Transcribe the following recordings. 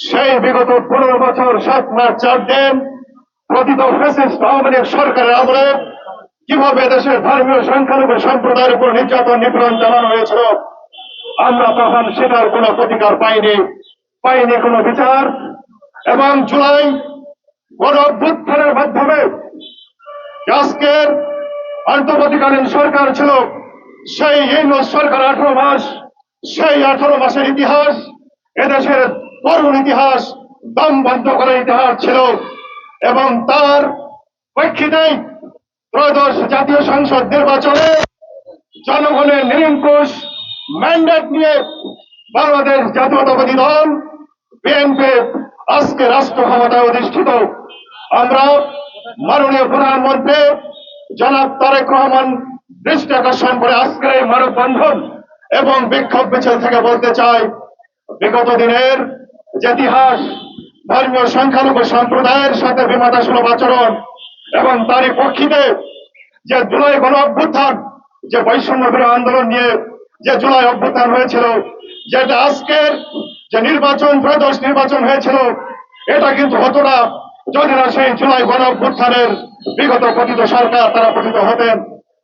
সেই বিগত 15 বছর 7 মাস 4 দিন প্রতিত ফ্যাসিস্ট আওয়ামী লীগ সরকারের আমলে কিভাবে দেশের ধর্মীয় সংখ্যালঘু সম্প্রদায়ের উপর নির্যাতন নিপীড়ন চালানো হয়েছিল, আমরা তখন সেটার কোনো প্রতিকার পাইনি কোনো বিচার। এবং জুলাই গণ অভ্যুত্থানের মাধ্যমে আজকের অন্তর্বর্তীকালীন সরকার ছিল, সেই ইউনূস সরকার 18 মাস, সেই 18 মাসের ইতিহাস এদেশের করুণ ইতিহাস, দম বন্ধ করার ইতিহাস ছিল। এবং তার প্রেক্ষিতেই ত্রয়োদশ জাতীয় সংসদ নির্বাচনে জনগণের নিরঙ্কুশ ম্যান্ডেট নিয়ে বাংলাদেশ জাতীয়তাবাদী দল বিএনপি আজকে রাষ্ট্র ক্ষমতায় অধিষ্ঠিত। আমরা মাননীয় প্রধানমন্ত্রী জনাব তারেক রহমান দৃষ্টি আকর্ষণ করে আজকের এই মানববন্ধন এবং বিক্ষোভ মিছিল থেকে বলতে চাই, বিগত দিনের যে ইতিহাস ধর্মীয় সংখ্যালঘু সম্প্রদায়ের সাথে বিমাদাসুলভ আচরণ এবং তারই প্রেক্ষিতে যে জুলাই গণ অভ্যুত্থান, যে বৈষম্য বিরোধী আন্দোলন নিয়ে যে জুলাই অভ্যুত্থান হয়েছিল, যেটা আজকের যে নির্বাচন ত্রয়োদশ নির্বাচন হয়েছিল, এটা কিন্তু হতো না যদি না সেই জুলাই গণ অভ্যুত্থানের বিগত পতিত সরকার তারা পতিত হতেন।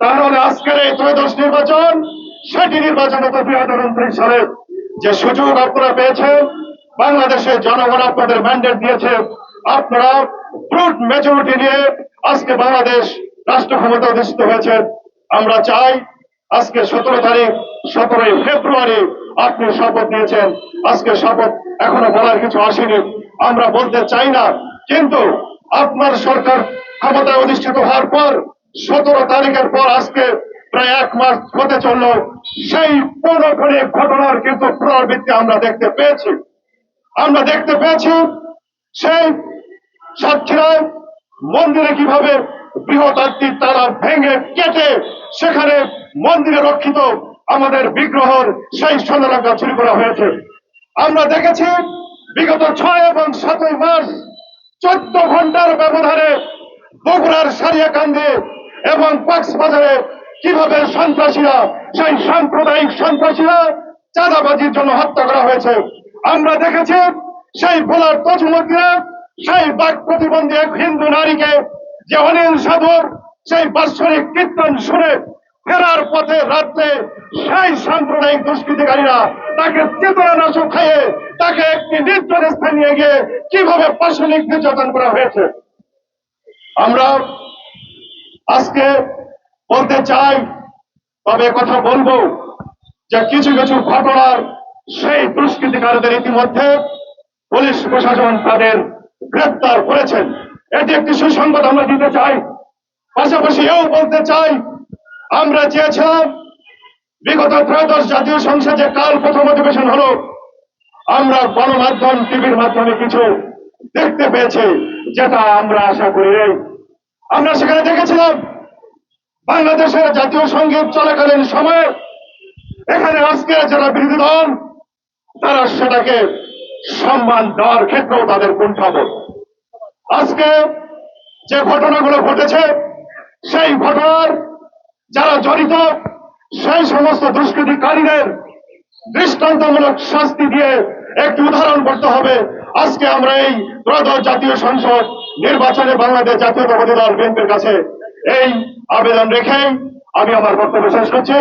তাহলে আজকের এই ত্রয়োদশ নির্বাচন, সেটি নির্বাচন হতো 2029 সালে। যে সুযোগ আপনারা পেয়েছেন, বাংলাদেশের জনগণ আপনাদের ম্যান্ডেট দিয়েছে, আপনারা ব্রুট মেজরিটি নিয়ে আজকে বাংলাদেশ রাষ্ট্র ক্ষমতা অধিষ্ঠিত হয়েছে। আমরা চাই আজকে 17 ফেব্রুয়ারি আপনি শপথ নিয়েছেন, আজকে শপথ এখনো বলার কিছু আসেনি, আমরা বলতে চাই না, কিন্তু আপনার সরকার ক্ষমতায় অধিষ্ঠিত হওয়ার পর 17 তারিখের পর আজকে প্রায় 1 মাস হতে চলল, সেই পৌনঃপুনিক ঘটনার কিন্তু পুনরাবৃত্তি আমরা দেখতে পেয়েছি। সেই সাতক্ষীরায় মন্দিরে কিভাবে বৃহদাত্রির তালা ভেঙে কেটে সেখানে মন্দিরে রক্ষিত আমাদের বিগ্রহের সেই স্বর্ণালঙ্কার চুরি করা হয়েছে। আমরা দেখেছি বিগত 6 এবং 7 মাস 14 ঘন্টার ব্যবধানে বগুড়ার সারিয়াকান্দি এবং কক্সবাজারে কিভাবে সন্ত্রাসীরা, সেই সাম্প্রদায়িক সন্ত্রাসীরা চাঁদাবাজির জন্য হত্যা করা হয়েছে। আমরা দেখেছি সেই ভোলার তজুমুদ্দিনে সেই বাক প্রতিবন্ধী এক হিন্দু নারীকে যে অনিল সাধুর সেই বাৎসরিক কীর্তন শুনে ফেরার পথে রাত্রে সেই সাম্প্রদায়িক দুষ্কৃতিকারীরা তাকে চেতনানাশক খাইয়ে তাকে একটি নির্জন স্থানে নিয়ে গিয়ে কিভাবে পাশবিক নির্যাতন করা হয়েছে। আমরা আজকে বলতে চাই, তবে কথা বলবো যে কিছু কিছু ঘটনার সেই দুষ্কৃতিকারীদের ইতিমধ্যে পুলিশ প্রশাসন তাদের গ্রেপ্তার করেছেন, এটি একটি সুসংবাদ আমরা দিতে চাই। পাশাপাশি এও বলতে চাই, আমরা চেয়েছিলাম বিগত ত্রয়োদশ জাতীয় সংসদে কাল প্রথম অধিবেশন হলো, আমরা গণমাধ্যম টিভির মাধ্যমে কিছু দেখতে পেয়েছি যেটা আমরা আশা করি নাই। আমরা সেখানে দেখেছিলাম বাংলাদেশের জাতীয় সঙ্গীত চলাকালীন সময়ে এখানে আজকে যারা বিরোধী দল তারা সেটাকে সম্মান দেওয়ার ক্ষেত্রেও তাদের কুণ্ঠাবোধ। আজকে যে ঘটনাগুলো ঘটেছে সেই ঘটনার যারা জড়িত সেই সমস্ত দুষ্কৃতিকারীদের দৃষ্টান্তমূলক শাস্তি দিয়ে একটি উদাহরণ করতে হবে। আজকে আমরা এই ত্রয়োদশ জাতীয় সংসদ নির্বাচনে বাংলাদেশ জাতীয়তাবাদী দল বিএনপির কাছে এই আবেদন রেখে আমি আমার বক্তব্য শেষ করছি।